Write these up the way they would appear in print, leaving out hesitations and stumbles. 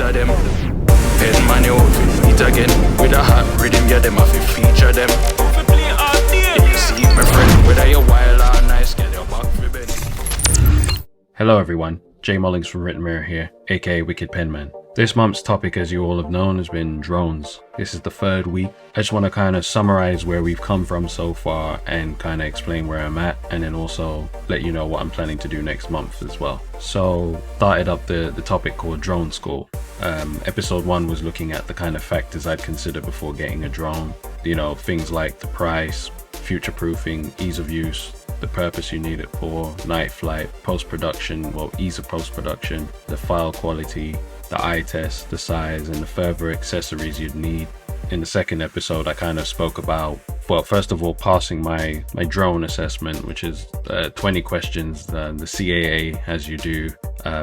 of them. Penman, you fit again. With a hot rhythm, yeah, them have to feature them. You see my friend, whether you're wild or nice, get your back for bed. Hello everyone, Mullings from Written Mirror here, AKA Wicked Penman. This month's topic, as you all have known, has been drones. This is the third week. I just want to kind of summarize where we've come from so far and kind of explain where I'm at, and then also let you know what I'm planning to do next month as well. So started up the topic called drone school. Episode 1 was looking at the kind of factors I'd consider before getting a drone. You know, things like the price, future proofing, ease of use, the purpose you need it for, night flight, post-production, well, ease of post-production, the file quality, the eye test, the size, and the further accessories you'd need. In the second episode, I kind of spoke about, well, first of all, passing my drone assessment, which is 20 questions the CAA has you do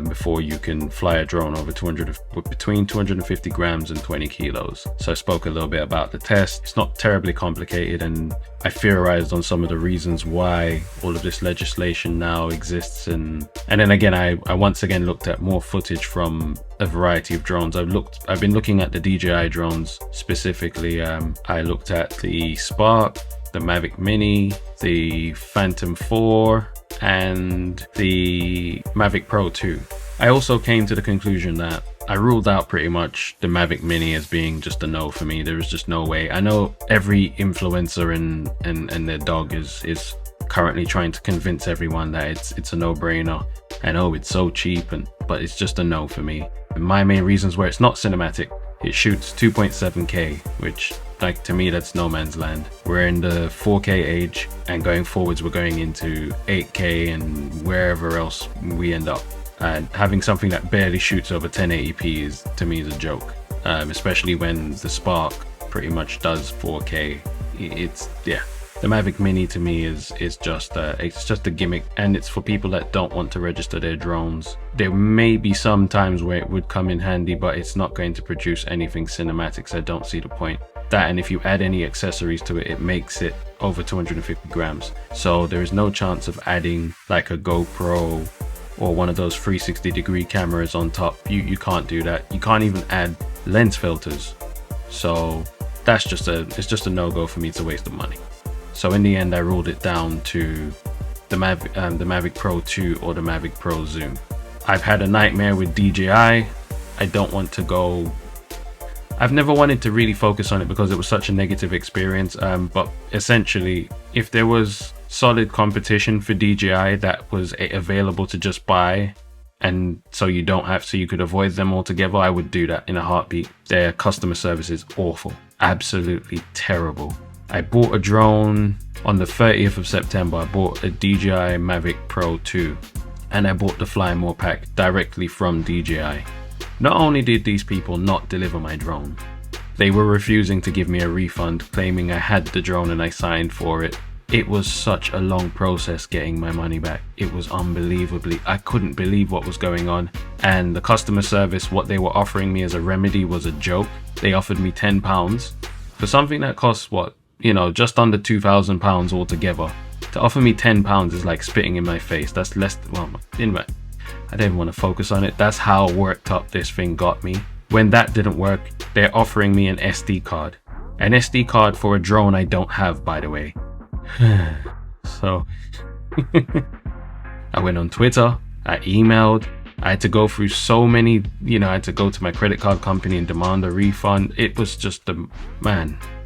before you can fly a drone over between 250 grams and 20 kilos. So I spoke a little bit about the test. It's not terribly complicated, and I theorized on some of the reasons why all of this legislation now exists. And then again, I once again looked at more footage from a variety of drones. I've been looking at the DJI drones specifically. I looked at the Spark, the MAVIC Mini, the Phantom 4, and the MAVIC Pro 2. I also came to the conclusion that I ruled out pretty much the MAVIC Mini as being just a no for me. There was just no way. I know every influencer and their dog is currently trying to convince everyone that it's a no-brainer, and oh, it's so cheap, but it's just a no for me. And my main reasons were it's not cinematic. It shoots 2.7K, which, like, to me, that's no man's land. We're in the 4K age, and going forwards we're going into 8K and wherever else we end up. And having something that barely shoots over 1080p is, to me, is a joke. Especially when the Spark pretty much does 4K. Yeah. The MAVIC Mini to me is just a gimmick, and it's for people that don't want to register their drones. There may be some times where it would come in handy, but it's not going to produce anything cinematic, so I don't see the point. That, and if you add any accessories to it, it makes it over 250 grams. So there is no chance of adding like a GoPro or one of those 360-degree cameras on top. You can't do that. You can't even add lens filters. So that's it's just a no-go for me. It's a waste of money. So in the end, I ruled it down to the MAVIC Pro 2 or the MAVIC Pro Zoom. I've had a nightmare with DJI. I don't want to go. I've never wanted to really focus on it because it was such a negative experience. But essentially, if there was solid competition for DJI that was available to just buy, and so you could avoid them altogether, I would do that in a heartbeat. Their customer service is awful, absolutely terrible. I bought a drone on the 30th of September. I bought a DJI MAVIC Pro 2, and I bought the Fly More pack directly from DJI. Not only did these people not deliver my drone, they were refusing to give me a refund, claiming I had the drone and I signed for it. It was such a long process getting my money back. It was unbelievably, I couldn't believe what was going on. And the customer service, what they were offering me as a remedy was a joke. They offered me £10 for something that costs, what, you know, just under £2,000 altogether. To offer me £10 is like spitting in my face. That's less, well, I didn't want to focus on it. That's how worked up this thing got me. When that didn't work, they're offering me an SD card. An SD card for a drone I don't have, by the way. So I went on Twitter, I emailed, I had to go through so many, I had to go to my credit card company and demand a refund. It was just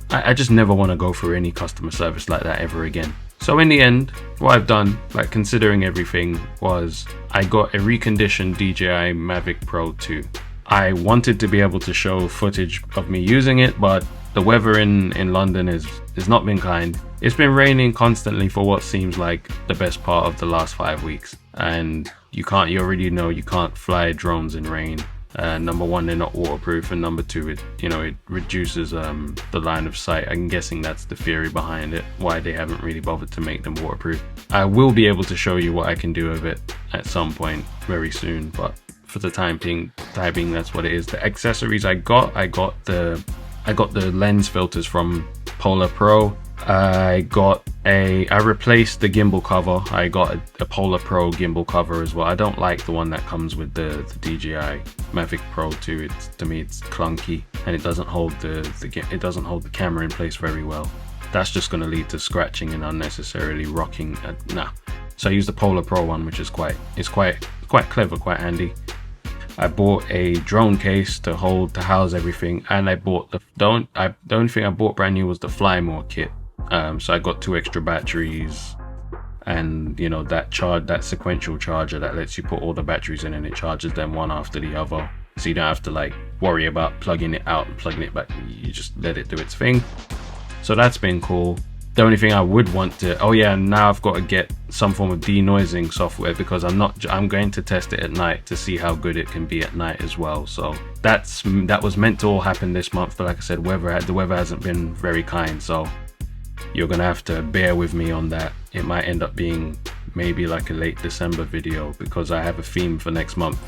I just never want to go through any customer service like that ever again. So in the end, what I've done, like considering everything, was I got a reconditioned DJI MAVIC Pro 2. I wanted to be able to show footage of me using it, but the weather in London has not been kind. It's been raining constantly for what seems like the best part of the last 5 weeks. And you already know you can't fly drones in rain. Number one, they're not waterproof, and number two, it reduces the line of sight. I'm guessing that's the theory behind it, why they haven't really bothered to make them waterproof. I will be able to show you what I can do with it at some point very soon, but for the time being, that's what it is. The accessories I got the lens filters from Polar Pro. I got I replaced the gimbal cover. I got a Polar Pro gimbal cover as well. I don't like the one that comes with the DJI MAVIC Pro 2. To me it's clunky, and it doesn't hold the camera in place very well. That's just going to lead to scratching and unnecessarily rocking. So I used the Polar Pro one, which is quite clever, quite handy. I bought a drone case to house everything, and I bought the only thing I bought brand new was the Fly More kit. So I got 2 extra batteries, and you know, that sequential charger that lets you put all the batteries in and it charges them one after the other, so you don't have to like worry about plugging it out and plugging it back. You just let it do its thing. So that's been cool. The only thing I would want to, now I've got to get some form of denoising software, because I'm going to test it at night to see how good it can be at night as well. So that was meant to all happen this month, but like I said, the weather hasn't been very kind, so you're gonna have to bear with me on that. It might end up being maybe like a late December video, because I have a theme for next month.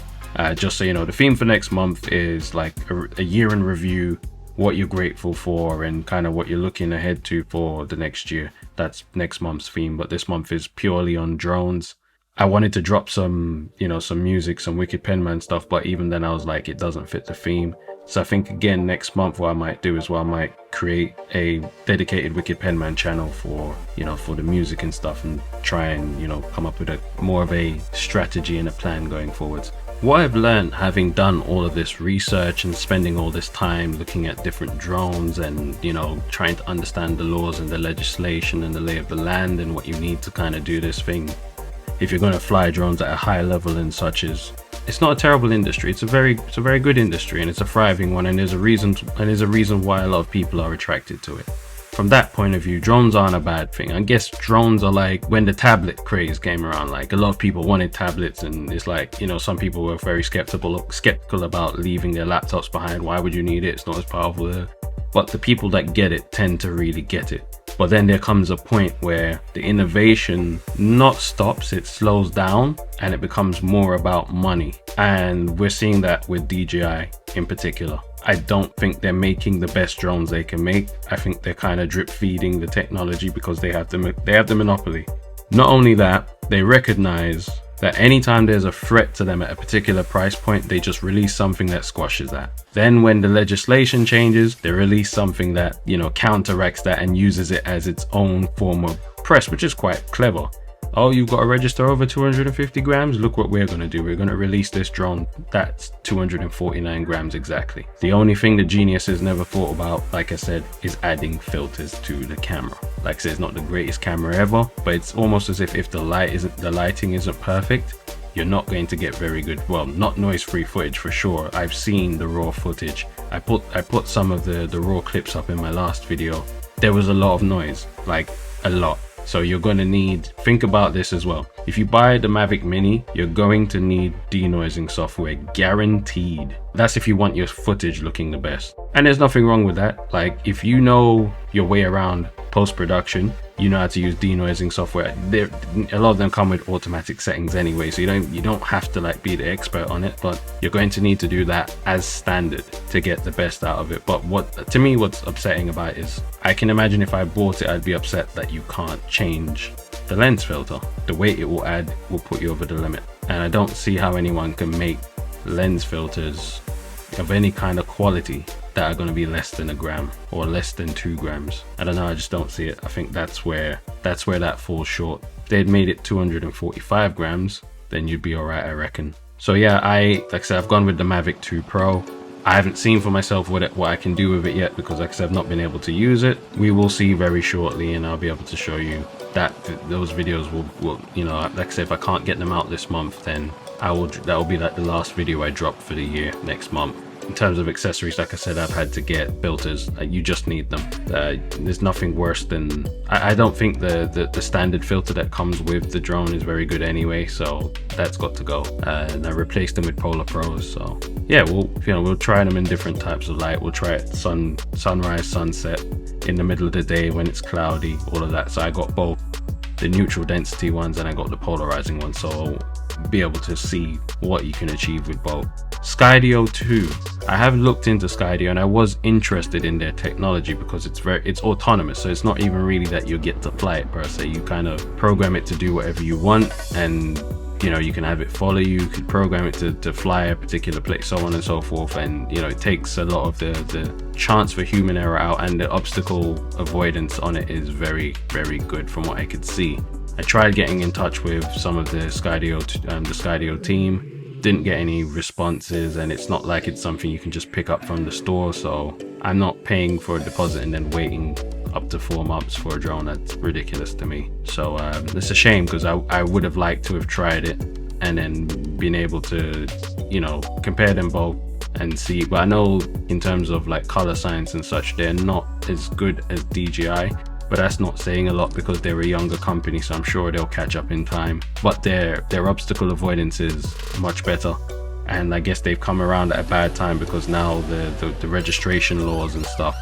Just so you know, the theme for next month is like a year in review, what you're grateful for, and kind of what you're looking ahead to for the next year. That's next month's theme, but this month is purely on drones. I wanted to drop some music, some Wicked Penman stuff, but even then I was like, it doesn't fit the theme. So I think again next month what I might do is, I might create a dedicated Wicked Penman channel for the music and stuff, and try and come up with more of a strategy and a plan going forwards. What I've learned, having done all of this research and spending all this time looking at different drones and trying to understand the laws and the legislation and the lay of the land and what you need to kind of do this thing if you're going to fly drones at a high level and such, is it's not a terrible industry. It's a very good industry, and it's a thriving one, and there's a reason why a lot of people are attracted to it. From that point of view, drones aren't a bad thing. I guess drones are like when the tablet craze came around, like a lot of people wanted tablets, and it's like, some people were very skeptical about leaving their laptops behind. Why would you need it? It's not as powerful. But the people that get it tend to really get it. But then there comes a point where the innovation not stops, it slows down, and it becomes more about money. And we're seeing that with DJI in particular. I don't think they're making the best drones they can make. I think they're kind of drip feeding the technology because they have the monopoly. Not only that, they recognize that anytime there's a threat to them at a particular price point, they just release something that squashes that. Then when the legislation changes, they release something that, counteracts that and uses it as its own form of press, which is quite clever. Oh, you've got to register over 250 grams? Look what we're going to do. We're going to release this drone that's 249 grams exactly. The only thing the geniuses never thought about, like I said, is adding filters to the camera. Like I said, it's not the greatest camera ever, but it's almost as if the lighting isn't perfect, you're not going to get very good, well, not noise-free footage for sure. I've seen the raw footage. I put some of the raw clips up in my last video. There was a lot of noise, like a lot. So you're going to think about this as well. If you buy the Mavic Mini, you're going to need denoising software, guaranteed. That's if you want your footage looking the best. And there's nothing wrong with that. Like, if you know your way around post-production, you know how to use denoising software. A lot of them come with automatic settings anyway, so you don't have to like be the expert on it, but you're going to need to do that as standard to get the best out of it. But to me, what's upsetting about it is, I can imagine if I bought it, I'd be upset that you can't change the lens filter. The weight it will add will put you over the limit, and I don't see how anyone can make lens filters of any kind of quality that are going to be less than a gram or less than 2 grams. I don't know, I just don't see it. I think that's where that falls short. If they'd made it 245 grams, then you'd be all right, I reckon. So yeah, like I said, I've gone with the Mavic 2 Pro. I haven't seen for myself what I can do with it yet, because like I said, I've not been able to use it. We will see very shortly, and I'll be able to show you that those videos will like I said, if I can't get them out this month, then that will be like the last video I drop for the year next month. In terms of accessories, like I said, I've had to get filters. You just need them. There's nothing worse than, I don't think the standard filter that comes with the drone is very good anyway, so that's got to go. And I replaced them with Polar Pros. So yeah, we'll try them in different types of light. We'll try it sunrise, sunset, in the middle of the day when it's cloudy, all of that. So I got both the neutral density ones and I got the polarizing ones, so I'll be able to see what you can achieve with both. Skydio 2. I have looked into Skydio and I was interested in their technology because it's autonomous, so it's not even really that you get to fly it per se. You kind of program it to do whatever you want, and you know, you can have it follow you, you could program it to fly a particular place, so on and so forth. And you know, it takes a lot of the chance for human error out, and the obstacle avoidance on it is very, very good from what I could see. I tried getting in touch with some of the Skydio team, didn't get any responses, and it's not like it's something you can just pick up from the store, so I'm not paying for a deposit and then waiting up to 4 months for a drone. That's ridiculous to me. So it's a shame, because I would have liked to have tried it and then been able to, you know, compare them both and see. But I know in terms of like color science and such, they're not as good as DJI, but that's not saying a lot because they're a younger company, so I'm sure they'll catch up in time. But their obstacle avoidance is much better, and I guess they've come around at a bad time because now the registration laws and stuff,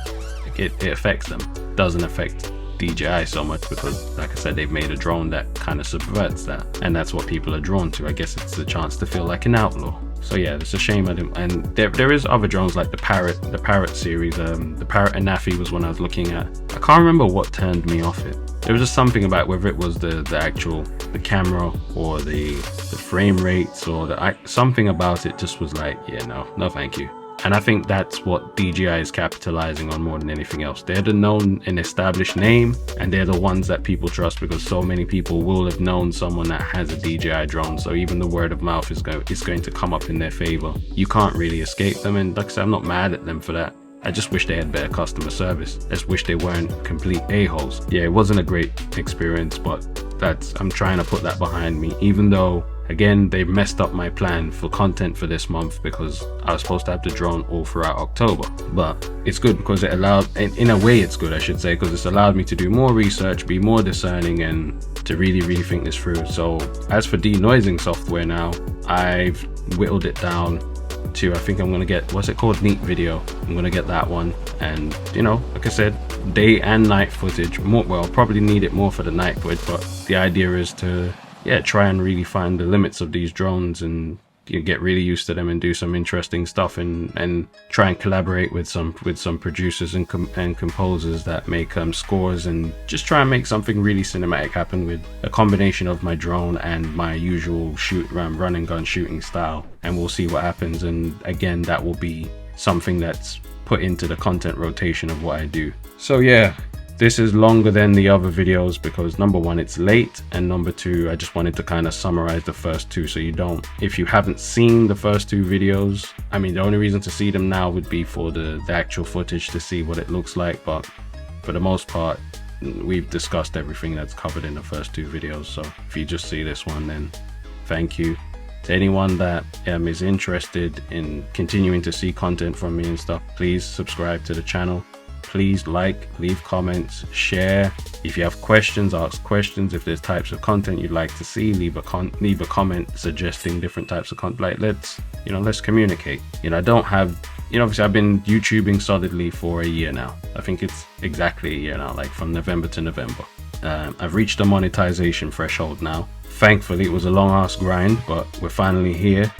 it affects them. Doesn't affect DJI so much because, like I said, they've made a drone that kind of subverts that, and that's what people are drawn to. I guess it's the chance to feel like an outlaw. So yeah, it's a shame. And there is other drones like the Parrot series. The Parrot Anafi was one I was looking at. I can't remember what turned me off it. There was just something about whether it was the camera or the frame rates or something about it just was like, yeah, no thank you. And I think that's what DJI is capitalizing on more than anything else. They're the known and established name, and they're the ones that people trust because so many people will have known someone that has a DJI drone. So even the word of mouth is going to come up in their favor. You can't really escape them, and like I said, I'm not mad at them for that. I just wish they had better customer service. I just wish they weren't complete a-holes. Yeah, it wasn't a great experience, but I'm trying to put that behind me, even though, again, they messed up my plan for content for this month because I was supposed to have the drone all throughout October. But it's good because it allowed, in a way it's good, I should say, because it's allowed me to do more research, be more discerning, and to really think this through. So as for denoising software now, I've whittled it down to, I think I'm gonna get, what's it called, Neat Video. I'm gonna get that one, and you know, like I said, day and night footage. More, well, probably need it more for the night footage, but the idea is to, yeah, try and really find the limits of these drones and get really used to them and do some interesting stuff, and try and collaborate with some producers and composers that make scores, and just try and make something really cinematic happen with a combination of my drone and my usual run and gun shooting style. And we'll see what happens. And again, that will be something that's put into the content rotation of what I do. So yeah, this is longer than the other videos because number one, it's late, and number two, I just wanted to kind of summarize the first two so you don't, if you haven't seen the first two videos, I mean, the only reason to see them now would be for the actual footage to see what it looks like, but for the most part, we've discussed everything that's covered in the first two videos. So if you just see this one, then thank you. To anyone that is interested in continuing to see content from me and stuff, please subscribe to the channel. Please like, leave comments, share. If you have questions, ask questions. If there's types of content you'd like to see, leave a comment suggesting different types of content. Like, let's communicate. I don't have, obviously I've been YouTubing solidly for a year now. I think it's exactly a year now, like from November to November. I've reached the monetization threshold now. Thankfully, it was a long ass grind, but we're finally here.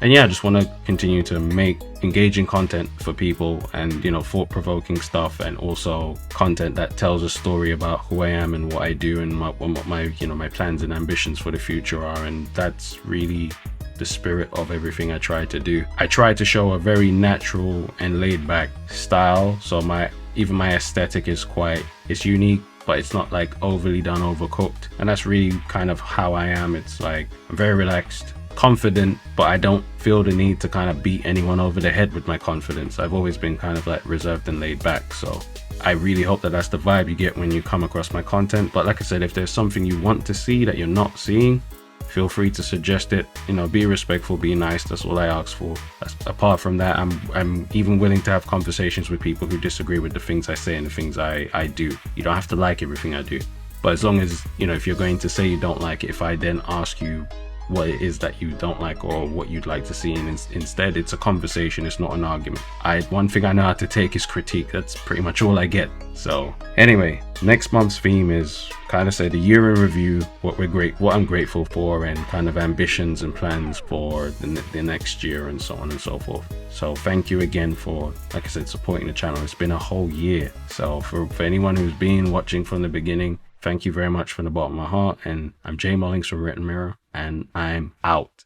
And yeah, I just want to continue to make engaging content for people, and thought-provoking stuff, and also content that tells a story about who I am and what I do, and what my plans and ambitions for the future are. And that's really the spirit of everything I try to do. I try to show a very natural and laid-back style, so even my aesthetic is it's unique, but it's not like overly done, overcooked. And that's really kind of how I am. It's like I'm very relaxed, confident, but I don't feel the need to kind of beat anyone over the head with my confidence. I've always been kind of like reserved and laid back, so I really hope that that's the vibe you get when you come across my content. But like I said, if there's something you want to see that you're not seeing, feel free to suggest it. Be respectful, be nice. That's all I ask for. Apart from that, I'm even willing to have conversations with people who disagree with the things I say and the things I do. You don't have to like everything I do, but as long as if you're going to say you don't like it, if I then ask you what it is that you don't like or what you'd like to see, and instead it's a conversation, it's not an argument. One thing I know how to take is critique. That's pretty much all I get. So anyway, next month's theme is kind of say the year in review, what I'm grateful for, and kind of ambitions and plans for the next year, and so on and so forth. So thank you again for, like I said, supporting the channel. It's been a whole year. So for anyone who's been watching from the beginning, thank you very much from the bottom of my heart. And I'm Jay Mullings from Written Mirror, and I'm out.